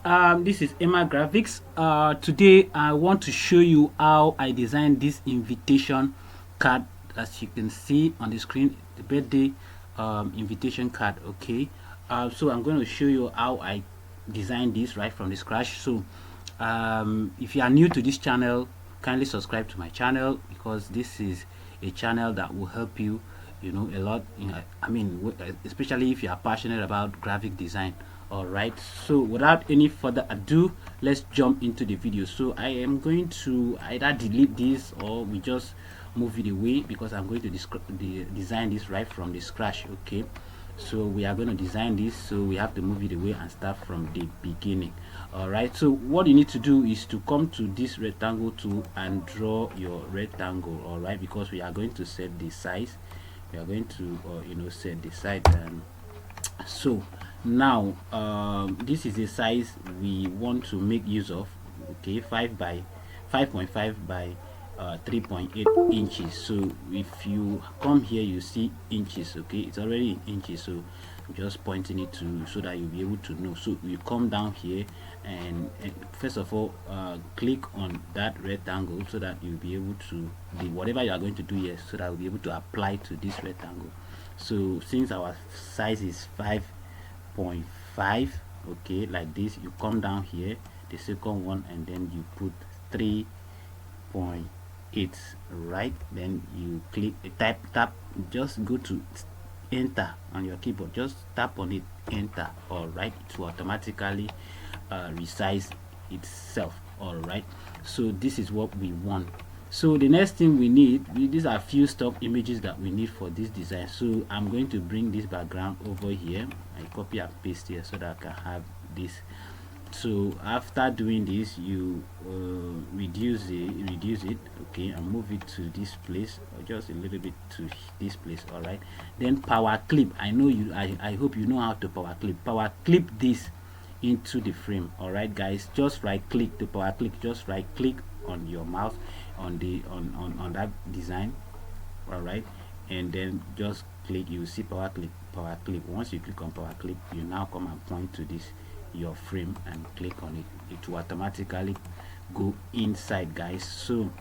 This is emmagraphix. Today I want to show you how I designed this invitation card. As you can see on the screen, the birthday invitation card. Okay, so I'm going to show you how I designed this right from the scratch. So if you are new to this channel, kindly subscribe to my channel, because this is a channel that will help you, a lot. Especially if you are passionate about graphic design. All right, so without any further ado, let's jump into the video. So I am going to either delete this or we just move it away, because I'm going to design this right from the scratch. Okay, so we are going to design this, so we have to move it away and start from the beginning. All right, so what you need to do is to come to this rectangle tool and draw your rectangle. All right, because we are going to set the size, we are going to set the size. So now this is the size we want to make use of. Okay, 5.5 by 3.8 inches. So if you come here, you see inches. Okay, it's already in inches, so I'm just pointing it to so that you'll be able to know. So you come down here and first of all click on that rectangle, so that you'll be able to whatever you are going to do here, so that you'll be able to apply to this rectangle. So since our size is 5.5, okay, like this, you come down here, the second one, and then you put 3.8, right? Then you click, tap, just go to enter on your keyboard, just tap on it, enter. All right, it will automatically resize itself. All right, so this is what we want. So the next thing we need, these are few stock images that we need for this design. So I'm going to bring this background over here. I copy and paste here so that I can have this. So after doing this, you reduce it, okay, and move it to this place, or just a little bit to this place. All right, then power clip. I hope you know how to power clip this into the frame. All right, guys, just right click to power clip, just right click on your mouse on that design. All right, and then just click, you see power clip. Once you click on power clip, you now come and point to this your frame and click on it. It will automatically go inside, guys. So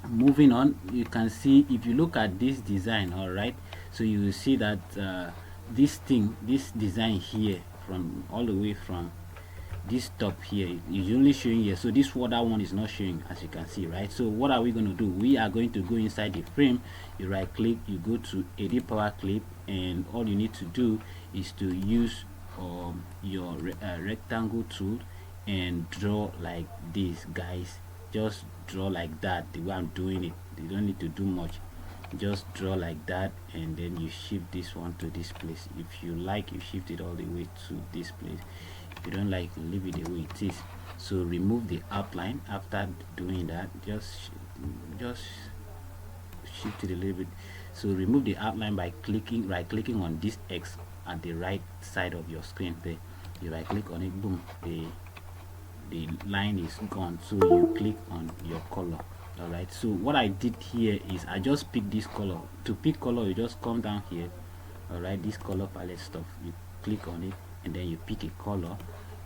moving on, you can see, if you look at this design, all right, so you will see that this design here, from all the way from this top here, is only showing here. So this other one is not showing, as you can see, right? So what are we going to do? We are going to go inside the frame. You right click, you go to edit power clip, and all you need to do is to use your rectangle tool and draw like this, guys. Just draw like that, the way I'm doing it. You don't need to do much, just draw like that, and then you shift this one to this place. If you like, you shift it all the way to this place. If you don't like, leave it the way it is. So remove the outline. After doing that, just shift it a little bit. So remove the outline by right clicking on this X at the right side of your screen there. You right click on it, boom, the line is gone. So you click on your color. All right, so what I did here is I just pick this color. To pick color, you just come down here. All right, this color palette stuff, you click on it, and then you pick a color,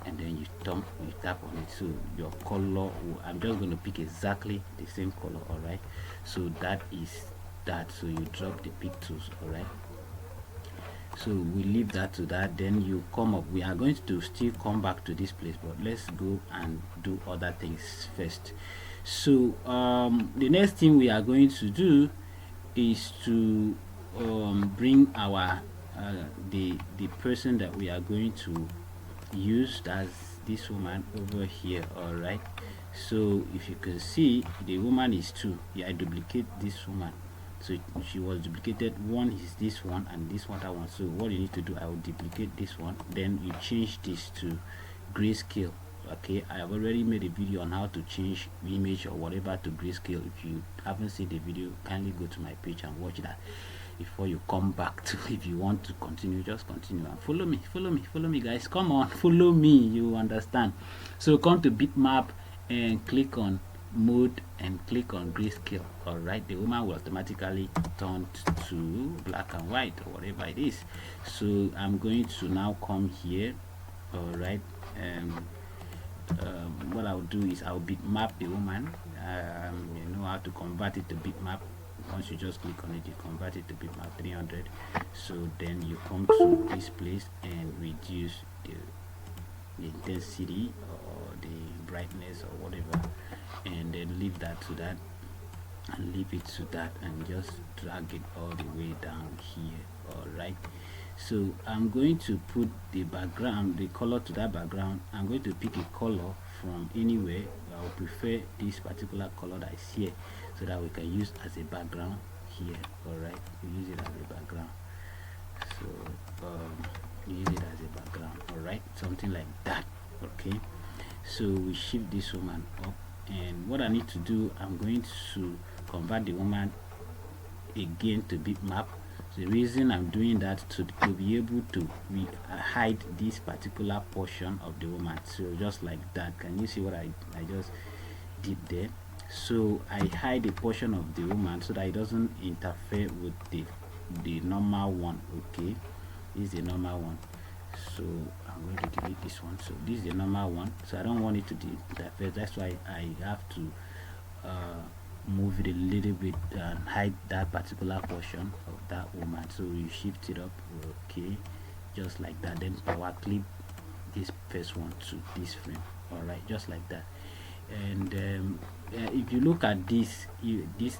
and then you tap on it. So your color I'm just going to pick exactly the same color. All right, so that is that. So you drop the pick tools. All right, so we leave that to that. Then you come up, we are going to still come back to this place, but let's go and do other things first. So the next thing we are going to do is to bring our the person that we are going to use, as this woman over here. All right, so if you can see, the woman is 2. Yeah, I duplicate this woman, so she was duplicated. One is this one, and this other one. So what you need to do, I will duplicate this one, then you change this to grayscale. Okay, I have already made a video on how to change image or whatever to grayscale. If you haven't seen the video, kindly go to my page and watch that before you come back to. If you want to continue, just continue and follow me, guys. Come on, follow me, you understand. So come to bitmap and click on mode and click on grayscale. All right, the woman will automatically turn to black and white or whatever it is. So I'm going to now come here. All right, what I'll do is I'll bitmap the woman. You know how to convert it to bitmap. Once you just click on it, you convert it to bitmap 300. So then you come to this place and reduce the intensity or the brightness or whatever, and then leave that to that, and leave it to that, and just drag it all the way down here. All right, so I'm going to put the background, the color to that background. I'm going to pick a color from anywhere. I will prefer this particular color that is here, so that we can use as a background here. All right, we use it as a background. So use it as a background. All right, something like that. Okay, so we shift this woman up, and what I need to do, I'm going to convert the woman again to bitmap. The reason I'm doing that to be able to hide this particular portion of the woman. So just like that, can you see what I just did there? So I hide a portion of the woman so that it doesn't interfere with the normal one. Okay, this is the normal one, so I'm going to delete this one. So this is the normal one, so I don't want it to interfere. That's why I have to move it a little bit and hide that particular portion of that woman. So you shift it up, okay, just like that. Then power clip this first one to this frame. All right, just like that. And if you look at this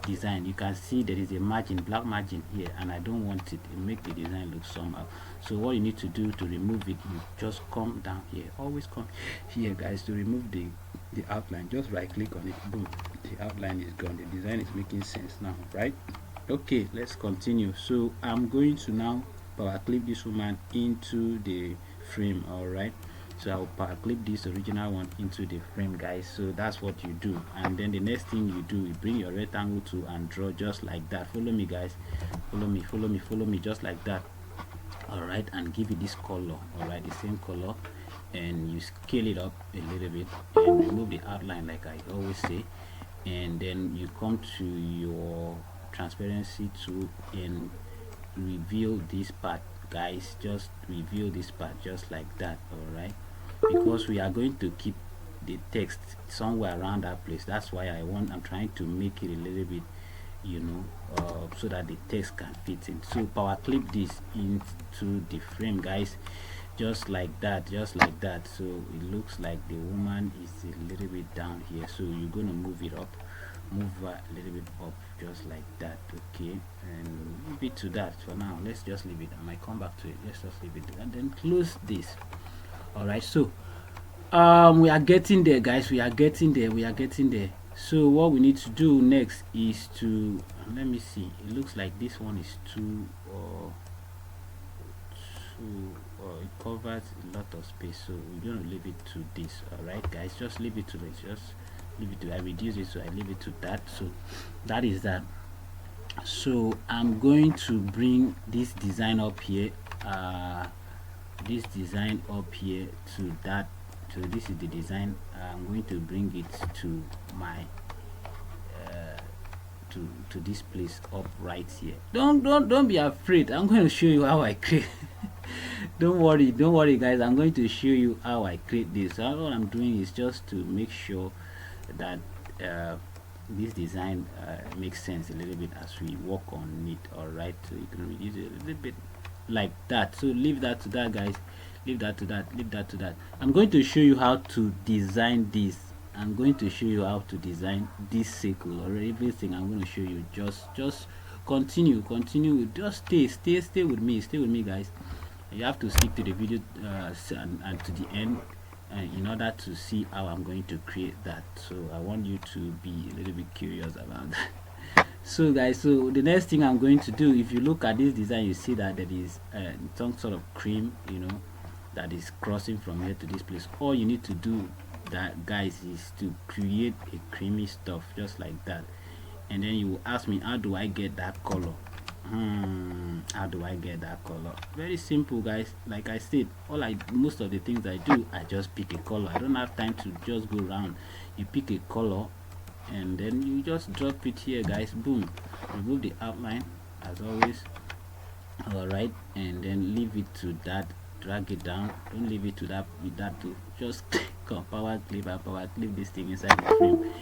design, you can see there is a margin, black margin here, and I don't want it. It make the design look somehow. So what you need to do to remove it, you just come down here. Always come here, guys, to remove the outline. Just right click on it, boom, the outline is gone. The design is making sense now, right? Okay, let's continue. So I'm going to now power clip this woman into the frame. All right, so I'll power clip this original one into the frame, guys. So that's what you do, and then the next thing you do, you bring your rectangle tool and draw just like that. Follow me, guys, follow me just like that. All right, and give it this color. All right, the same color, and you scale it up a little bit and remove the outline like I always say, and then you come to your transparency tool and reveal this part, guys. Just reveal this part just like that. All right, because we are going to keep the text somewhere around that place. That's why I'm trying to make it a little bit, you know, so that the text can fit in. So power clip this into the frame, guys, just like that, just like that. So it looks like the woman is a little bit down here, so you're going to move it up, move a little bit up just like that. Okay, and leave it to that for now. Let's just leave it. I might come back to it. Let's just leave it and then close this. All right, so we are getting there, guys. We are getting there. So what we need to do next is to let me see. It looks like this one is too it covers a lot of space, so we're going to leave it to this. All right, guys, just leave it to this. Just leave it to, I reduce it, so I leave it to that. So that is that. So I'm going to bring this design up here, to that. So this is the design. I'm going to bring it to my to this place up right here. Don't be afraid. I'm going to show you how I create. don't worry, guys. I'm going to show you how I create this. All I'm doing is just to make sure that this design makes sense a little bit as we work on it. All right, so you can reduce it a little bit like that. So leave that to that, guys. Leave that to that. I'm going to show you how to design this. I'm going to show you how to design this circle or everything. I'm going to show you. Just continue. Just stay with me, guys. You have to stick to the video and to the end in order to see how I'm going to create that. So I want you to be a little bit curious about that. So guys, so the next thing I'm going to do, if you look at this design, you see that there is some sort of cream, you know, that is crossing from here to this place. All you need to do, that guys, is to create a creamy stuff just like that, and then you will ask me, how do I get that color? How do I get that color? Very simple, guys. Like I said, most of the things I do, I just pick a color. I don't have time to just go around. You pick a color and then you just drop it here, guys. Boom, remove the outline as always. All right, and then leave it to that. Drag it down. Don't leave it to that with that too. Just power clip and power clip this thing inside the frame.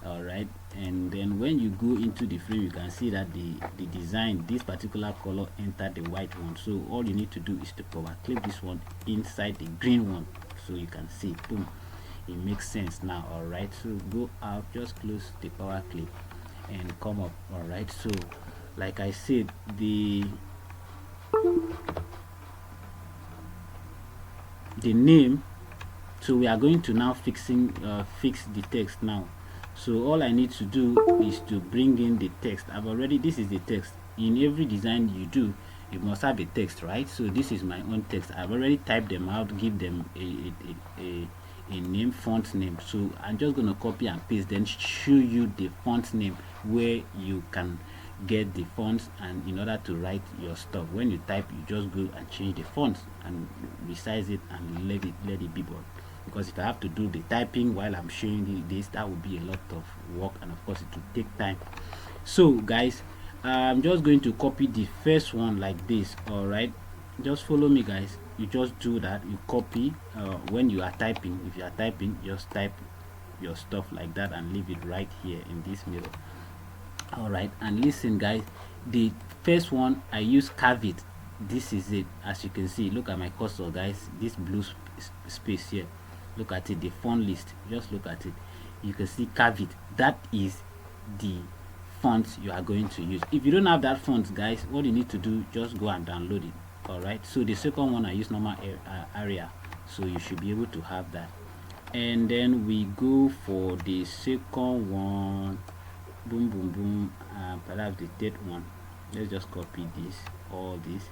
All right, and then when you go into the frame, you can see that the design, this particular color entered the white one. So all you need to do is to power clip this one inside the green one, so you can see, boom, it makes sense now. All right, so go out, just close the power clip and come up. All right, so like I said, the name, so we are going to now fix the text now. So all I need to do is to bring in the text. This is the text. In every design you do, you must have a text, right? So this is my own text. I've already typed them out, give them a name, font name. So I'm just going to copy and paste, then show you the font name where you can get the fonts, and in order to write your stuff, when you type, you just go and change the fonts and resize it and let it be bold. Because if I have to do the typing while I'm showing you this, that would be a lot of work, and of course it will take time. So guys, I'm just going to copy the first one like this. All right, just follow me guys. You just do that, you copy when you are typing. If you are typing, just type your stuff like that and leave it right here in this middle. All right, and listen guys, the first one I use curve it. This is it. As you can see, look at my cursor guys, this blue space here, look at it, the font list, just look at it, you can see curve it. That is the font you are going to use. If you don't have that font guys, what you need to do, just go and download it. All right, so the second one I use normal area, so you should be able to have that. And then we go for the second one, boom boom boom, perhaps the third one. Let's just copy this, all this.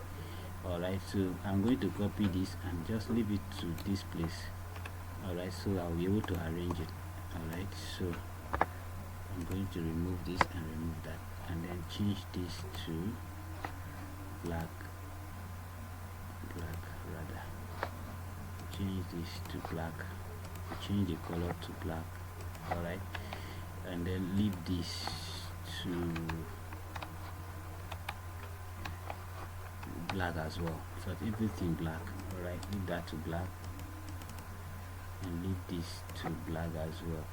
All right, so I'm going to copy this and just leave it to this place. All right, so I'll be able to arrange it. All right, so I'm going to remove this and remove that, and then change this to black rather, change this to black, change the color to black. All right, and then leave this to black as well, so everything black. All right, leave that to black and leave this to black as well.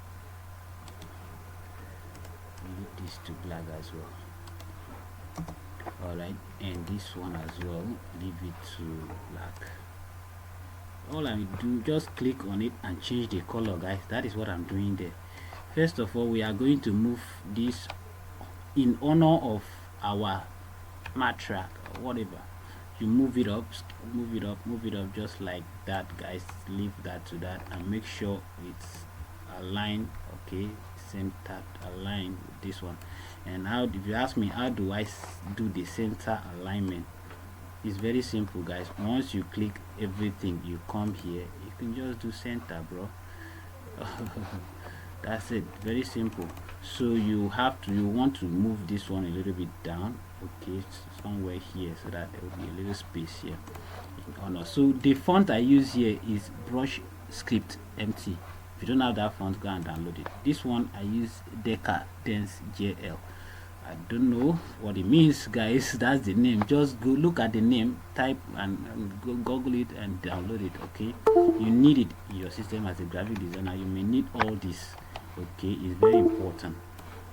Leave this to black as well. All right, and this one as well, leave it to black. All I do, just click on it and change the color guys. That is what I'm doing there. First of all, we are going to move this in honor of our mat track or whatever. You move it up, move it up, move it up, just like that guys. Leave that to that and make sure it's aligned, okay, center aligned with this one. And how, if you ask me how do I do the center alignment, it's very simple guys. Once you click everything, you come here, you can just do center, bro. That's it, very simple. So you want to move this one a little bit down, okay, somewhere here, so that there will be a little space here. So the font I use here is Brush Script MT. If you don't have that font, go and download it. This one I use Decadence JL. I don't know what it means guys, that's the name. Just go look at the name, type and go Google it and download it. Okay, you need it in your system as a graphic designer. You may need all this, okay, it's very important.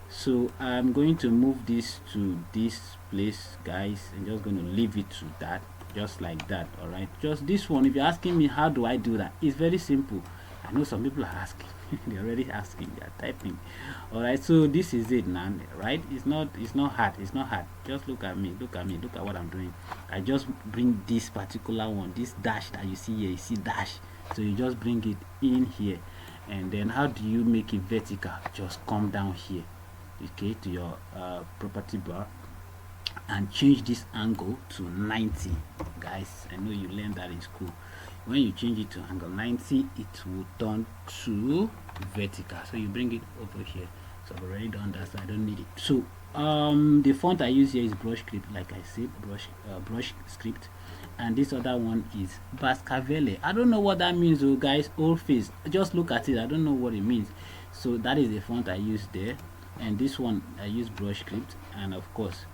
So I'm going to move this to this place guys, and just going to leave it to that, just like that. All right, just this one. If you're asking me how do I do that, it's very simple. I know some people are asking. They're already asking, they're typing. All right, so this is it now, right? It's not hard, it's not hard. Just look at me, look at what I'm doing. I just bring this particular one, this dash that you see here, you see dash, so you just bring it in here. And then how do you make it vertical? Just come down here, okay, to your property bar and change this angle to 90 guys. I know you learned that in school. When you change it to angle 90, it will turn to vertical. So you bring it over here. So I've already done that, so I don't need it. So the font I use here is Brush Script, like I said, Brush Script. And this other one is Baskerville. I don't know what that means, oh guys. Old face, just look at it, I don't know what it means. So that is the font I use there. And this one I use Brush Script. And of course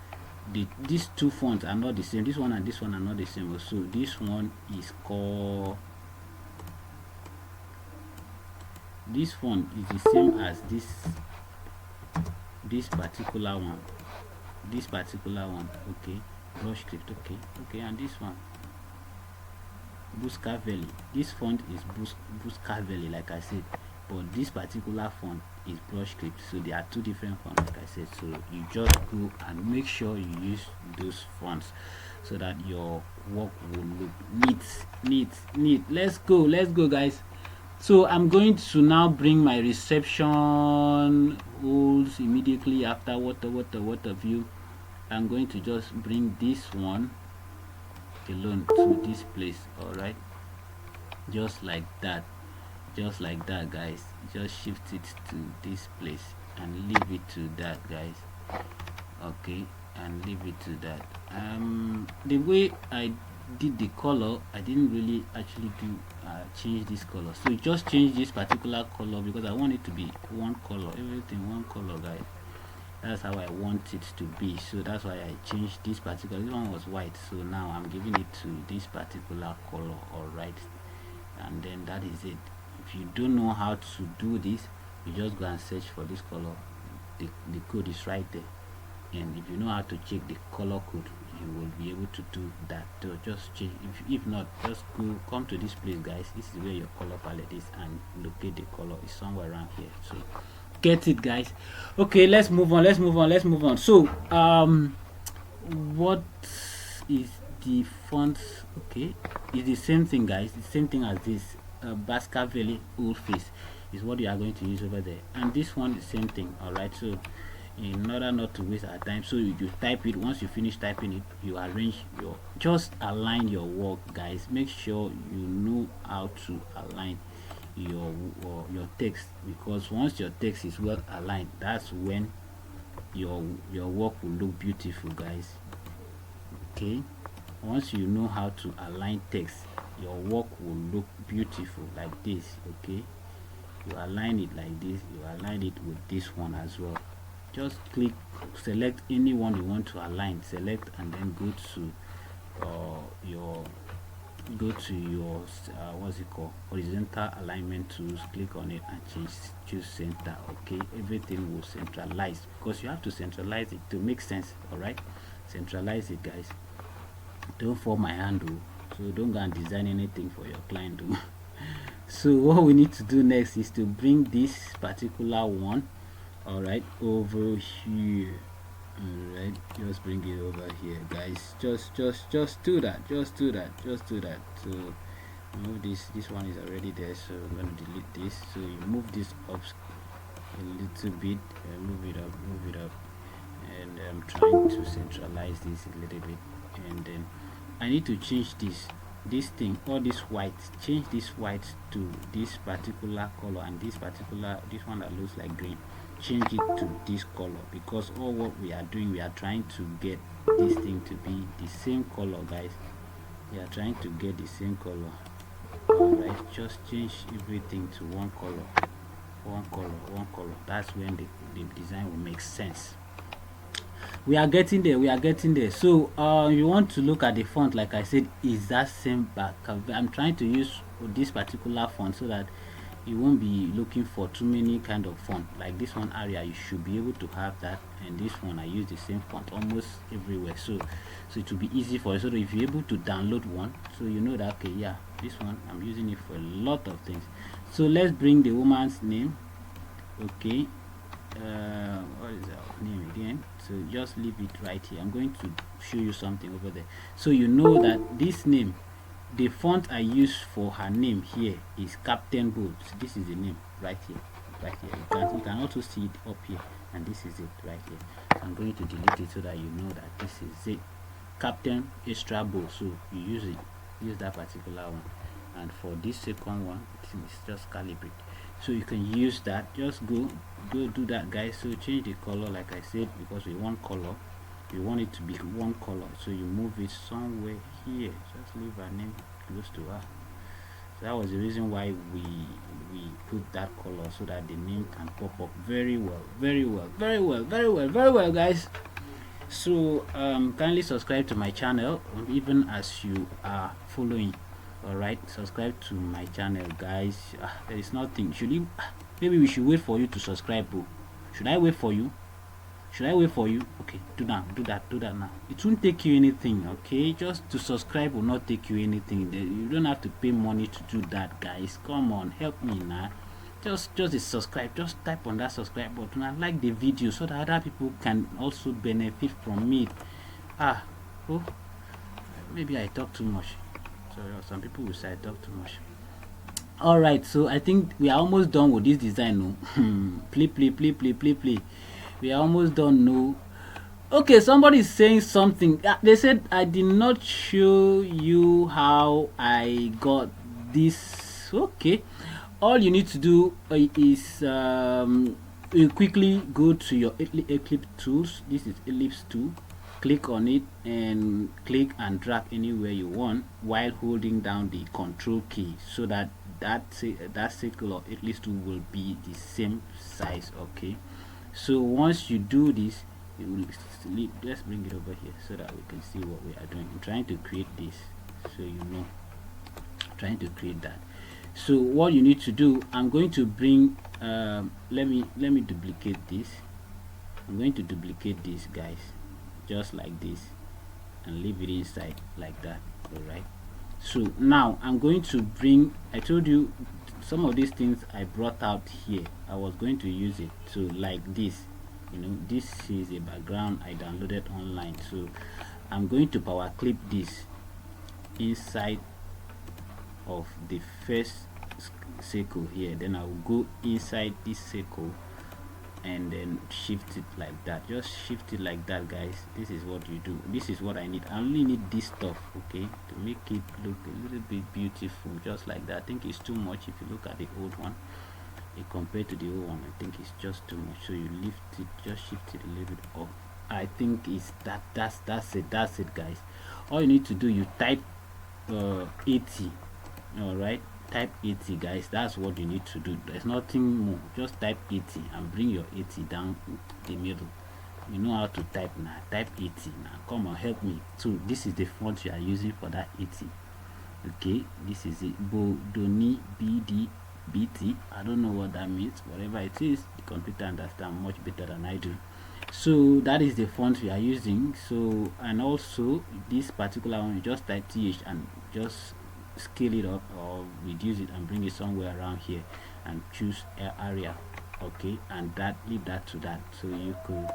these two fonts are not the same. This one and this one are not the same. So this one is called this font is the same as this particular one, okay, brush script, okay, and this one, Buscavelli. This font is Buscavelli, like I said, but this particular font is brush script. So there are two different fonts, like I said. So you just go and make sure you use those fonts so that your work will look neat. Let's go guys. So I'm going to now bring my reception holes immediately after water view. I'm going to just bring this one alone to this place. All right, just like that guys. Just shift it to this place and leave it to that, guys. Okay, and leave it to that. The way I did the color, I didn't really actually do change this color. So just change this particular color because I want it to be one color, everything one color, guys. That's how I want it to be. So that's why I changed this particular. This one was white, so now I'm giving it to this particular color. All right, and then that is it. If you don't know how to do this, you just go and search for this color. The code is right there, and if you know how to check the color code, you will be able to do that. So just change. If not, just come to this place, guys. This is where your color palette is, and locate the color. Is somewhere around here. So get it, guys. Okay, let's move on. So what is the font? Okay, it's the same thing, guys. The same thing as this Buscavelli old face is what you are going to use over there, and this one the same thing. All right, so in order not to waste our time, so you type it. Once you finish typing it, you arrange your, just align your work, guys. Make sure you know how to align your text, because once your text is well aligned, that's when your work will look beautiful, guys. Okay, once you know how to align text, your work will look beautiful like this. Okay, you align it like this, you align it with this one as well. Just select any one you want to align, select, and then go to your what's it called, horizontal alignment tools. Click on it and choose center. Okay, everything will centralize because you have to centralize it to make sense. All right, centralize it, guys. Don't fall my hand, so don't go and design anything for your client. So what we need to do next is to bring this particular one, all right, over here. All right, just bring it over here, guys. Just do that. So move this one is already there, so I'm going to delete this. So you move this up a little bit, move it up, and I'm trying to centralize this a little bit. And then I need to change this thing, all this white, change this white to this particular color, and this one that looks like green, change it to this color, because all what we are doing, we are trying to get this thing to be the same color, guys. We are trying to get the same color. All right, just change everything to one color. That's when the design will make sense. We are getting there. So you want to look at the font, like I said, is that same back. I'm trying to use this particular font so that you won't be looking for too many kind of font. Like this one, area, you should be able to have that, and this one I use the same font almost everywhere, so it will be easy for you. So if you're able to download one, so you know that, okay, yeah, this one I'm using it for a lot of things. So let's bring the woman's name. Okay, what is our name again? So just leave it right here. I'm going to show you something over there, so you know that this name, the font I use for her name here is Captain Bold. So this is the name right here. You can also see it up here, and this is it right here. So I'm going to delete it so that you know that this is it, Captain Extra Bold. So you use that particular one, and for this second one, it's just calibrate. So you can use that. Just go do that, guys. So change the color, like I said, because we want color, you want it to be one color, so you move it somewhere here. Just leave her name close to her. So that was the reason why we put that color, so that the name can pop up very well, guys. So kindly subscribe to my channel, even as you are following. All right, subscribe to my channel, guys. There is nothing, should you maybe we should wait for you to subscribe, bro. Should I wait for you? Should I wait for you? Okay, do that now. It won't take you anything, okay? Just to subscribe will not take you anything. You don't have to pay money to do that, guys. Come on, help me now. Just subscribe. Just type on that subscribe button and like the video so that other people can also benefit from it. Oh, maybe I talk too much. So some people will say I talk too much. All right, so I think we are almost done with this design. No, play. We are almost done. No, okay. Somebody is saying something. They said I did not show you how I got this. Okay, all you need to do is you quickly go to your Eclipse tools. This is Ellipse tool. Click on it and click and drag anywhere you want while holding down the control key, so that that circle or ellipse tool will be the same size. Okay, so once you do this, it will let's bring it over here so that we can see what we are doing. I'm trying to create this, so you know, trying to create that. So what you need to do, I'm going to bring let me duplicate this. I'm going to duplicate this, guys, just like this, and leave it inside like that. All right, so now I'm going to bring, I told you some of these things I brought out here, I was going to use it. So like this, you know, this is a background I downloaded online, so I'm going to power clip this inside of the first circle here, then I will go inside this circle and then shift it like that. Just shift it like that, guys. This is what you do. This is what I need. I only need this stuff, okay, to make it look a little bit beautiful, just like that. I think it's too much. If you look at the old one compared to the old one, I think it's just too much. So you lift it, just shift it a little bit up. I think it's that's it, guys. All you need to do, you type 80. All right, type 80, guys. That's what you need to do. There's nothing more. Just type 80 and bring your 80 down the middle. You know how to type now. Type 80 now. Come on, help me. So this is the font you are using for that 80. Okay, this is it. Bodoni BT. I don't know what that means. Whatever it is, the computer understands much better than I do. So that is the font we are using. So, and also this particular one, you just type TH and just scale it up or reduce it and bring it somewhere around here and choose area. Okay, and that, leave that to that, so you could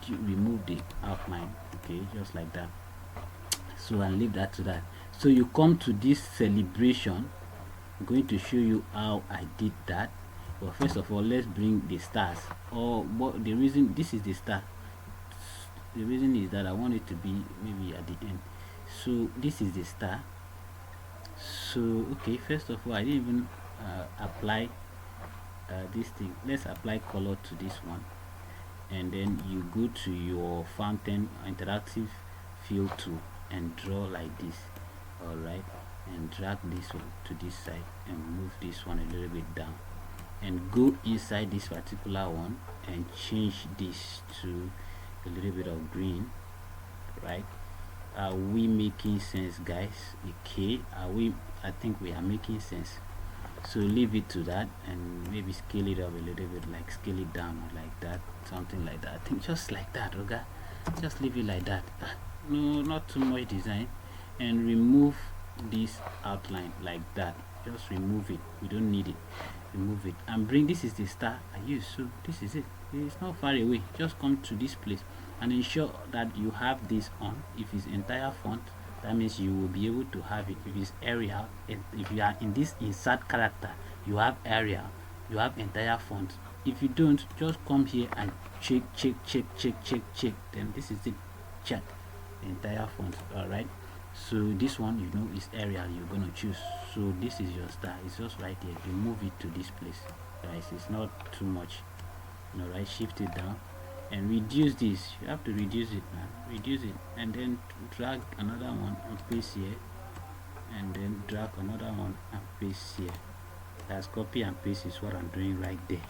remove the outline. Okay, just like that. So, and leave that to that. So you come to this celebration. I'm going to show you how I did that. But first of all, let's bring the stars. Or what the reason this is the star, the reason is that I want it to be maybe at the end. So this is the star. So okay, first of all, I didn't even apply this thing. Let's apply color to this one, and then you go to your fountain interactive fill tool and draw like this. All right, and drag this one to this side and move this one a little bit down, and go inside this particular one and change this to a little bit of green. Right, are we making sense, guys? Okay, are we? I think we are making sense. So leave it to that and maybe scale it up a little bit, like scale it down or like that, something like that. I think just like that. Okay, just leave it like that. No, not too much design. And remove this outline like that. Just remove it. We don't need it. Remove it and bring, this is the star I use, so this is it. It's not far away. Just come to this place and ensure that you have this on. If it's entire font, that means you will be able to have it. If it's area, if you are in this insert character, you have area, you have entire font. If you don't, just come here and check, then this is it. Check entire font. All right, so this one, you know, is area you're gonna choose. So this is your star. It's just right here. You move it to this place, guys. It's not too much. All right, shift it down and reduce this. You have to reduce it, man. Reduce it, and then drag another one and paste here, and then drag another one and paste here. That's copy and paste is what I'm doing right there.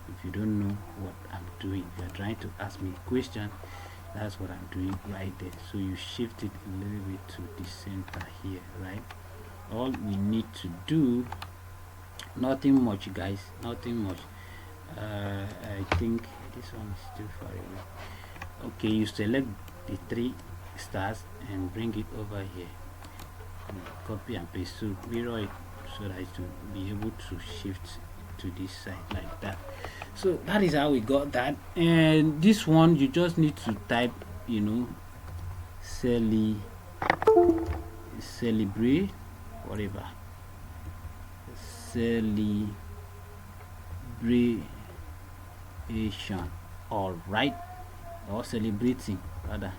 If you don't know what I'm doing, if you're trying to ask me a question, that's what I'm doing right there. So you shift it a little bit to the center here. Right, all we need to do, nothing much, guys, nothing much. I think this one is too far away. Okay, you select the 3 stars and bring it over here, and copy and paste, so mirror it so that it will be able to shift to this side like that. So that is how we got that. And this one, you just need to type, you know, celebrate, whatever, celebration, all right, or celebrating rather.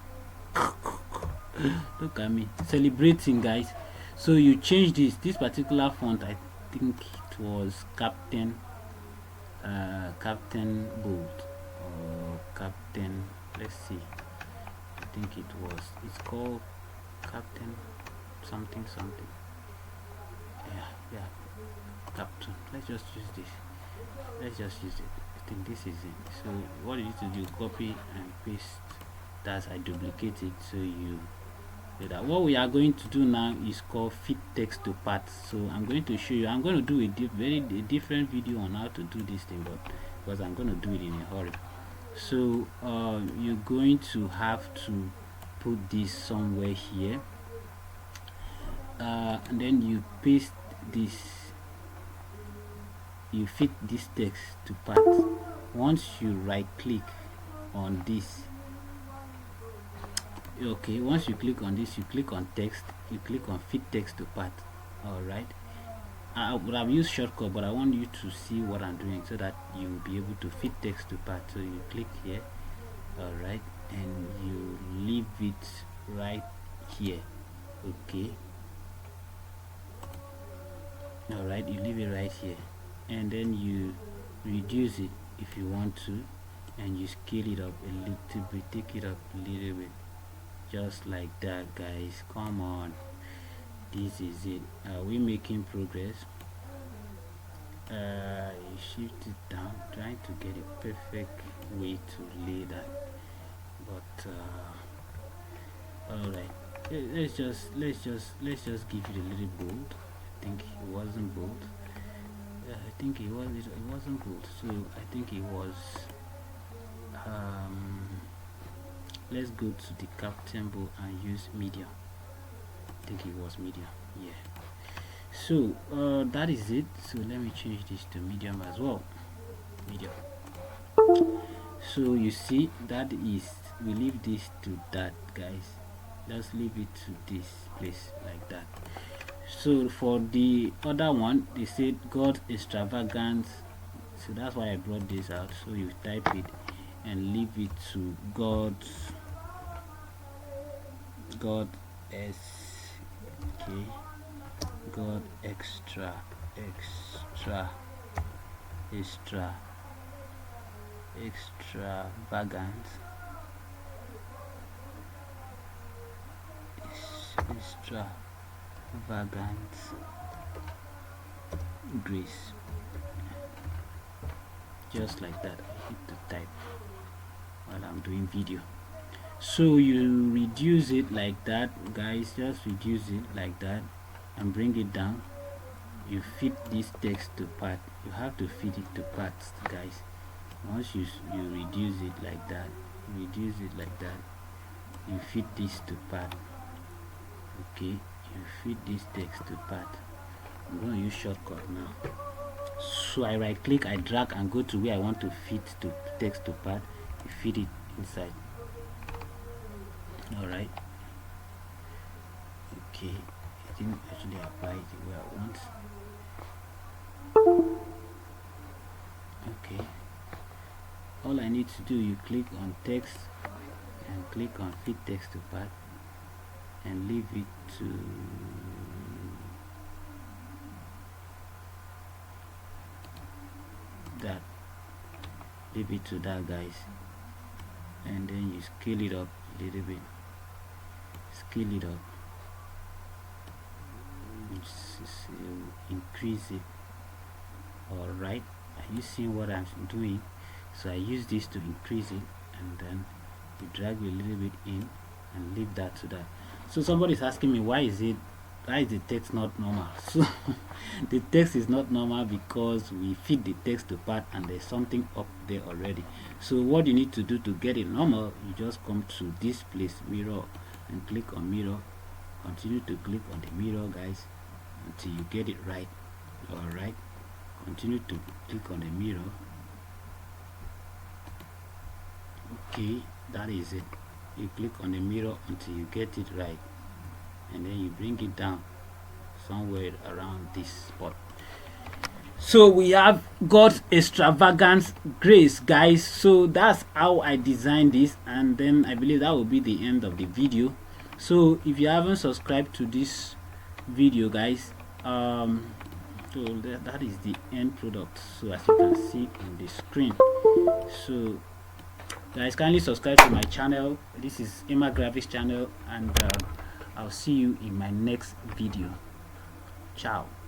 Look at me celebrating, guys. So you change this particular font. I think it was Captain Bold or Captain, let's see, I think it's called Captain something. Yeah, Captain. Let's just use this. I think this is it. So what you need to do, copy and paste that. I duplicate it, so you do that. What we are going to do now is called fit text to parts. So I'm going to show you. I'm going to do a different video on how to do this thing, but because I'm going to do it in a hurry. So you're going to have to put this somewhere here, and then you paste this, you fit this text to parts. Once you right click on this, okay, once you click on this, you click on text, you click on fit text to part. All right, I would have used shortcut, but I want you to see what I'm doing so that you will be able to fit text to part. So you click here, all right, and you leave it right here. Okay, all right, you leave it right here, and then you reduce it if you want to, and you scale it up a little bit, take it up a little bit, just like that, guys. Come on, this is it. We're making progress. You shift it down, trying to get a perfect way to lay that, but all right, let's just give it a little bold. I think it wasn't bold. I think it wasn't bold, so I think it was let's go to the Captain Bold and use medium. I think it was medium, yeah. So that is it. So let me change this to medium as well, medium. So you see, that is, we leave this to that, guys. Just leave it to this place like that. So for the other one, they said God extravagance, so that's why I brought this out. So you type it and leave it to God extravagance, grace, just like that. I hit the type while I'm doing video. So you reduce it like that, guys. Just reduce it like that and bring it down. You fit this text to part. You have to fit it to parts, guys. Once you reduce it like that, you fit this to part. Okay, you fit this text to part. I'm going to use shortcut now. So I right click, I drag and go to where I want to fit to text to part. You fit it inside. All right. Okay, it didn't actually apply it the way I want. Okay, all I need to do, you click on text and click on fit text to part and leave it to that. Leave it to that, guys, and then you scale it up a little bit. Scale it up, increase it. All right, are you seeing what I'm doing? So I use this to increase it, and then you drag a little bit in and leave that to that. So somebody's asking me, why is it why is the text not normal? So the text is not normal because we feed the text to part and there's something up there already. So what you need to do to get it normal, you just come to this place, mirror, and click on mirror. Continue to click on the mirror, guys, until you get it right. All right, continue to click on the mirror. Okay, that is it. You click on the mirror until you get it right, and then you bring it down somewhere around this spot. So we have got extravagant grace, guys. So that's how I designed this, and then I believe that will be the end of the video. So if you haven't subscribed to this video, guys, so that is the end product. So as you can see on the screen, so guys, kindly subscribe to my channel. This is emmagraphix channel, and I'll see you in my next video. Ciao.